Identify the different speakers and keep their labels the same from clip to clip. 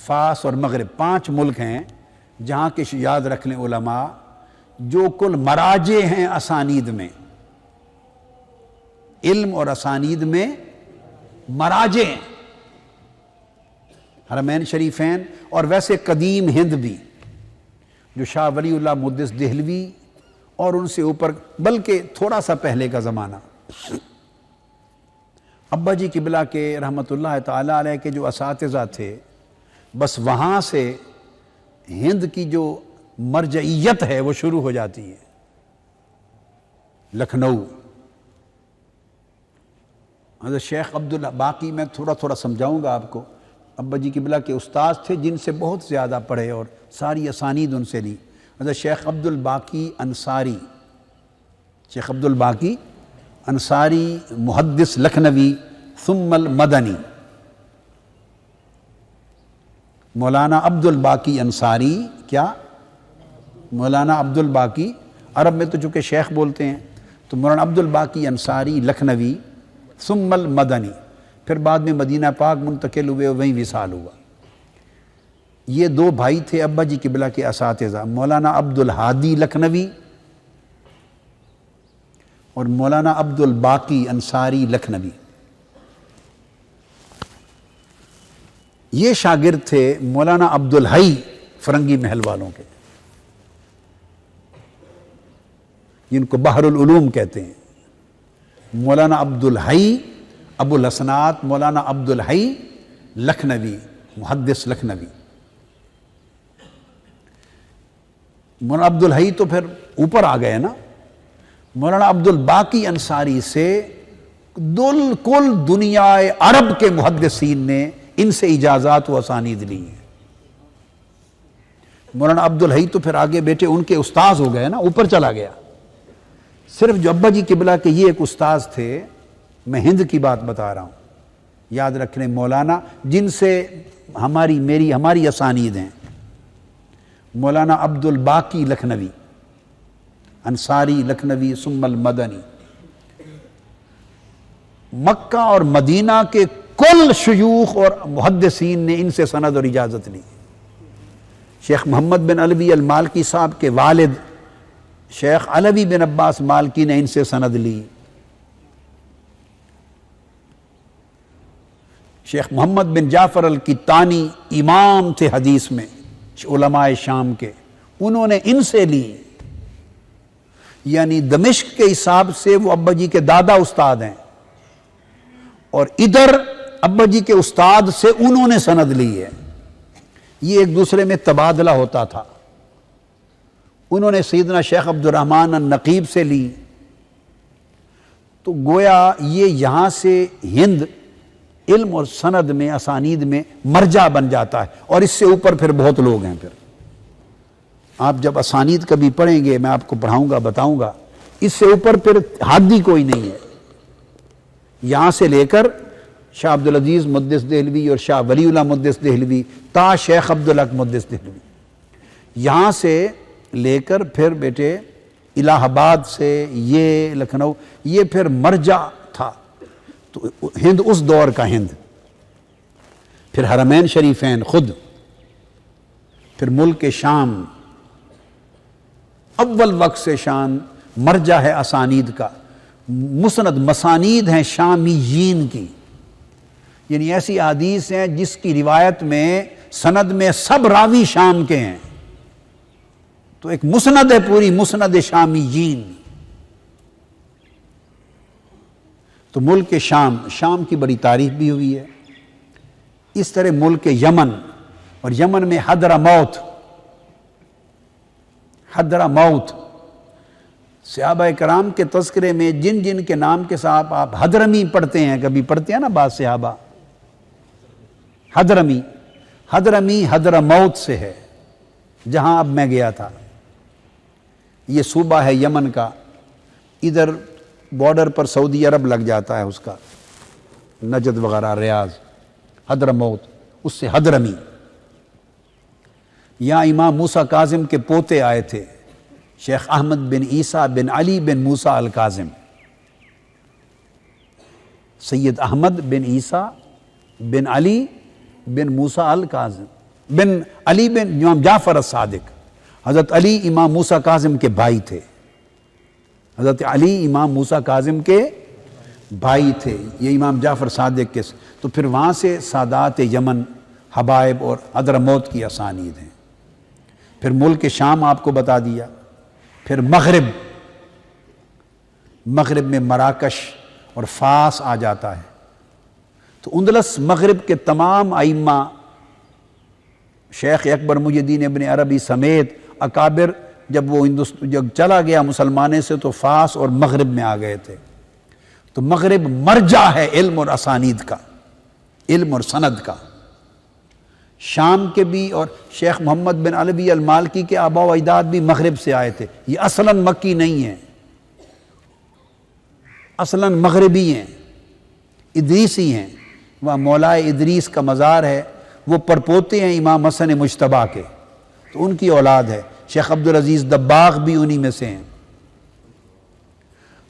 Speaker 1: فاس اور مغرب 5 ملک ہیں جہاں کے یاد رکھ لیں علماء جو کل مراجع ہیں اسانید میں، علم اور اسانید میں مراجع ہیں، حرمین شریفین اور ویسے قدیم ہند بھی، جو شاہ ولی اللہ محدث دہلوی اور ان سے اوپر بلکہ تھوڑا سا پہلے کا زمانہ، ابا جی قبلہ کے رحمۃ اللہ تعالی علیہ کے جو اساتذہ تھے، بس وہاں سے ہند کی جو مرجعیت ہے وہ شروع ہو جاتی ہے۔ لکھنؤ حضرت شیخ عبداللہ، باقی میں تھوڑا سمجھاؤں گا آپ کو، ابا جی قبلہ کے استاذ تھے جن سے بہت زیادہ پڑھے اور ساری اسانید ان سے لی، حضرت شیخ عبد الباقی انصاری، شیخ عبد الباقی انصاری محدث لکھنوی ثم المدنی، مولانا عبد الباقی انصاری، کیا مولانا عبد الباقی، عرب میں تو چونکہ شیخ بولتے ہیں تو مولانا عبد الباقی انصاری لکھنوی ثم المدنی، پھر بعد میں مدینہ پاک منتقل ہوئے اور وہیں وصال ہوا۔ یہ 2 بھائی تھے ابا جی قبلہ کے اساتذہ، مولانا عبد الہادی لکھنوی اور مولانا عبد الباقی انصاری لکھنوی۔ یہ شاگرد تھے مولانا عبد الحی فرنگی محل والوں کے، جن کو بحر العلوم کہتے ہیں۔ مولانا عبد الحی ابو الحسنات مولانا عبد الحی لکھنوی، محدث لکھنوی۔ مولانا عبد الحی تو پھر اوپر آ گئے نا، مولانا عبد الباقی انصاری سے کل دنیا عرب کے محدثین نے ان سے اجازات و اسانید لی ہیں۔ مولانا عبد الحی تو پھر آگے بیٹے ان کے استاذ ہو گئے نا، اوپر چلا گیا۔ صرف جو ابا جی قبلہ کے یہ ایک استاذ تھے، میں ہند کی بات بتا رہا ہوں، یاد رکھنے مولانا جن سے ہماری اسانید ہیں، مولانا عبد الباقی لکھنوی انصاری لکھنوی ثم المدنی۔ مکہ اور مدینہ کے کل شیوخ اور محدثین نے ان سے سند اور اجازت لی۔ شیخ محمد بن علوی المالکی صاحب کے والد شیخ علوی بن عباس مالکی نے ان سے سند لی۔ شیخ محمد بن جعفر القطانی امام تھے حدیث میں علماء شام کے، انہوں نے ان سے لی، یعنی دمشق کے حساب سے وہ ابا جی کے دادا استاد ہیں، اور ادھر ابا جی کے استاد سے انہوں نے سند لی ہے۔ یہ ایک دوسرے میں تبادلہ ہوتا تھا۔ انہوں نے سیدنا شیخ عبد الرحمن النقیب سے لی، تو گویا یہ یہاں سے ہند علم اور سند میں اسانید میں مرجع بن جاتا ہے، اور اس سے اوپر پھر بہت لوگ ہیں۔ پھر آپ جب اسانید کبھی پڑھیں گے، میں آپ کو پڑھاؤں گا بتاؤں گا، اس سے اوپر پھر حد ہی کوئی نہیں ہے۔ یہاں سے لے کر شاہ عبدالعزیز محدث دہلوی اور شاہ ولی اللہ محدث دہلوی تا شیخ عبدالحق محدث دہلوی، یہاں سے لے کر پھر بیٹے الہ آباد سے یہ لکھنؤ، یہ پھر مرجع تھا۔ تو ہند اس دور کا ہند، پھر حرمین شریفین خود، پھر ملک شام، اول وقت سے شام مرجع ہے اسانید کا، مسند مسانید ہیں شامیین کی، یعنی ایسی حدیث ہیں جس کی روایت میں سند میں سب راوی شام کے ہیں، تو ایک مسند ہے پوری، مسند شامیین۔ تو ملک شام کی بڑی تعریف بھی ہوئی ہے۔ اس طرح ملک یمن، اور یمن میں حضرموت، صحابہ کرام کے تذکرے میں جن جن کے نام کے ساتھ آپ حضرمی پڑھتے ہیں، کبھی پڑھتے ہیں نا بعض صحابہ، حضرمی حضرموت سے ہے، جہاں اب میں گیا تھا۔ یہ صوبہ ہے یمن کا، ادھر بارڈر پر سعودی عرب لگ جاتا ہے، اس کا نجد وغیرہ ریاض، حضرموت، اس سے حضرمی۔ یہاں امام موسیٰ کاظم کے پوتے آئے تھے، شیخ احمد بن عیسیٰ بن علی بن موسیٰ الکاظم، سید احمد بن عیسیٰ بن علی بن موسیٰ الکاظم، بن علی بن امام جعفر الصادق، حضرت علی امام موسیٰ کاظم کے بھائی تھے، حضرت علی امام موسیٰ کاظم کے بھائی تھے، یہ امام جعفر صادق کے، تو پھر وہاں سے سادات یمن، حبائب اور حضرموت کی اسانید ہیں۔ پھر ملک شام آپ کو بتا دیا، پھر مغرب میں مراکش اور فاس آ جاتا ہے۔ تو اندلس مغرب کے تمام ائمہ، شیخ اکبر محی الدین ابن عربی سمیت اکابر، جب وہ جب چلا گیا مسلمانے سے تو فاس اور مغرب میں آ گئے تھے۔ تو مغرب مرجع ہے علم اور اسانید کا، علم اور سند کا۔ شام کے بھی، اور شیخ محمد بن علوی المالکی کے آباء و اجداد بھی مغرب سے آئے تھے، یہ اصلاً مکی نہیں ہیں، اصلاً مغربی ہیں، ادریسی ہیں۔ وہاں مولائے ادریس کا مزار ہے، وہ پرپوتے ہیں امام حسن مجتبیٰ کے، تو ان کی اولاد ہے۔ شیخ عبدالعزیز دباغ بھی انہی میں سے ہیں۔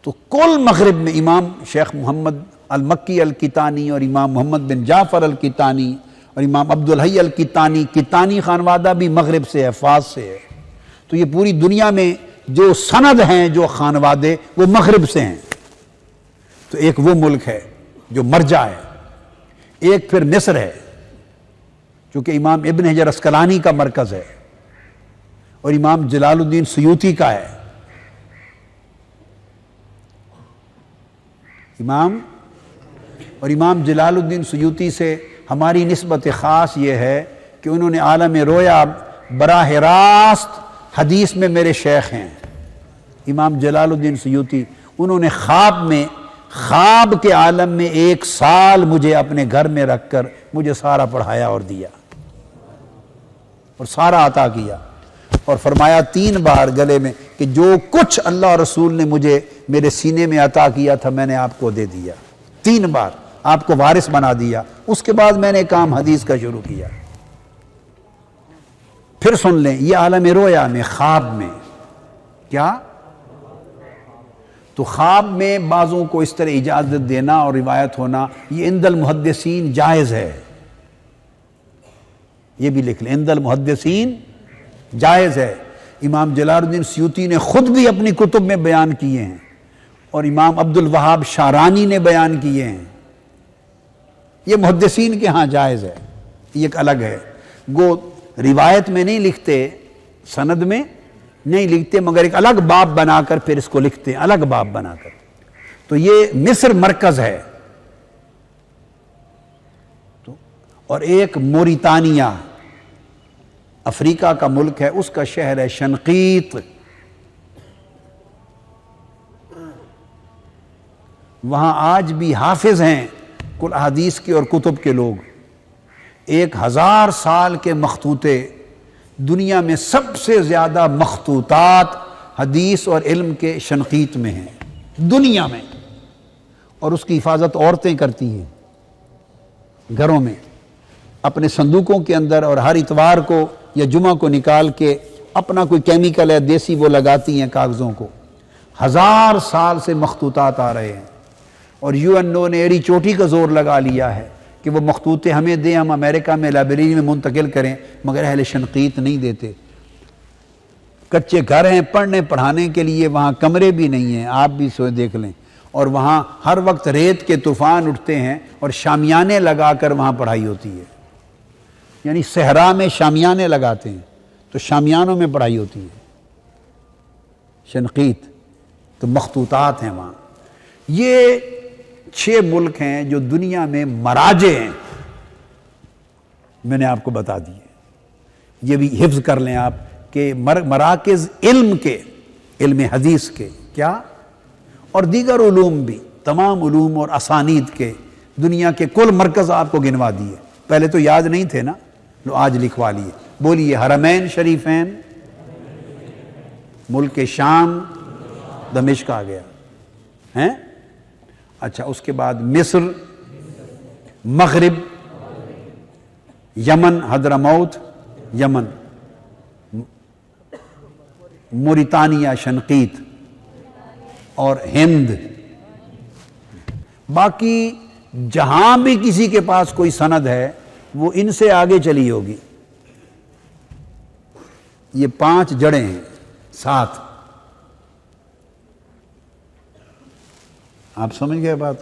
Speaker 1: تو کل مغرب میں امام شیخ محمد المکی الکتانی اور امام محمد بن جعفر الکتانی اور امام عبدالحی الکتانی، کتانی خانوادہ بھی مغرب سے ہے، فاس سے ہے۔ تو یہ پوری دنیا میں جو سند ہیں، جو خانوادے، وہ مغرب سے ہیں۔ تو ایک وہ ملک ہے جو مرجع ہے، ایک پھر مصر ہے چونکہ امام ابن حجر اسقلانی کا مرکز ہے اور امام جلال الدین سیوطی کا ہے۔ امام جلال الدین سیوطی سے ہماری نسبت خاص یہ ہے کہ انہوں نے عالم رویا براہ راست حدیث میں میرے شیخ ہیں۔ امام جلال الدین سیوطی، انہوں نے خواب کے عالم میں 1 سال مجھے اپنے گھر میں رکھ کر مجھے سارا پڑھایا اور دیا اور سارا عطا کیا، اور فرمایا 3 بار گلے میں کہ جو کچھ اللہ اور رسول نے مجھے میرے سینے میں عطا کیا تھا میں نے آپ کو دے دیا، 3 بار آپ کو وارث بنا دیا۔ اس کے بعد میں نے کام حدیث کا شروع کیا۔ پھر سن لیں، یہ عالم رویا میں، خواب میں کیا؟ تو خواب میں بعضوں کو اس طرح اجازت دینا اور روایت ہونا، یہ عند المحدثین جائز ہے، یہ بھی لکھ لیں، عند المحدثین جائز ہے۔ امام جلال الدین سیوطی نے خود بھی اپنی کتب میں بیان کیے ہیں اور امام عبد الوہاب شارانی نے بیان کیے ہیں، یہ محدثین کے ہاں جائز ہے، یہ ایک الگ ہے۔ گو روایت میں نہیں لکھتے، سند میں نہیں لکھتے، مگر ایک الگ باب بنا کر پھر اس کو لکھتے ہیں، الگ باب بنا کر۔ تو یہ مصر مرکز ہے، اور ایک موریتانیہ افریقہ کا ملک ہے، اس کا شہر ہے شنقیط۔ وہاں آج بھی حافظ ہیں کل احادیث کے اور کتب کے لوگ۔ 1000 سال کے مخطوطے، دنیا میں سب سے زیادہ مخطوطات حدیث اور علم کے شنقیط میں ہیں دنیا میں، اور اس کی حفاظت عورتیں کرتی ہیں گھروں میں اپنے صندوقوں کے اندر، اور ہر اتوار کو یا جمعہ کو نکال کے اپنا کوئی کیمیکل ہے دیسی وہ لگاتی ہیں کاغذوں کو۔ 1000 سال سے مخطوطات آ رہے ہیں، اور UNO نے ایڑی چوٹی کا زور لگا لیا ہے کہ وہ مخطوطے ہمیں دیں، ہم امریکہ میں لائبریری میں منتقل کریں، مگر اہل شنقیط نہیں دیتے۔ کچے گھر ہیں پڑھنے پڑھانے کے لیے، وہاں کمرے بھی نہیں ہیں، آپ بھی سوئے دیکھ لیں، اور وہاں ہر وقت ریت کے طوفان اٹھتے ہیں اور شامیانے لگا کر وہاں پڑھائی ہوتی ہے، یعنی صحرا میں شامیانے لگاتے ہیں تو شامیانوں میں پڑھائی ہوتی ہے۔ شنقیط تو مخطوطات ہیں وہاں۔ یہ 6 ملک ہیں جو دنیا میں مراجع ہیں، میں نے آپ کو بتا دیے، یہ بھی حفظ کر لیں آپ کہ مراکز علم کے، علم حدیث کے کیا، اور دیگر علوم بھی، تمام علوم اور اسانید کے دنیا کے کل مرکز آپ کو گنوا دیے۔ پہلے تو یاد نہیں تھے نا، لو آج لکھوا لیے۔ بولیے، حرمین شریفین، ملک شام، دمشق آ گیا ہیں۔ اچھا، اس کے بعد مصر، مغرب، یمن، حضرموت یمن، موریتانیہ شنقیط، اور ہند۔ باقی جہاں بھی کسی کے پاس کوئی سند ہے وہ ان سے آگے چلی ہوگی، یہ 5 جڑیں ہیں 7. آپ سمجھ گئے بات؟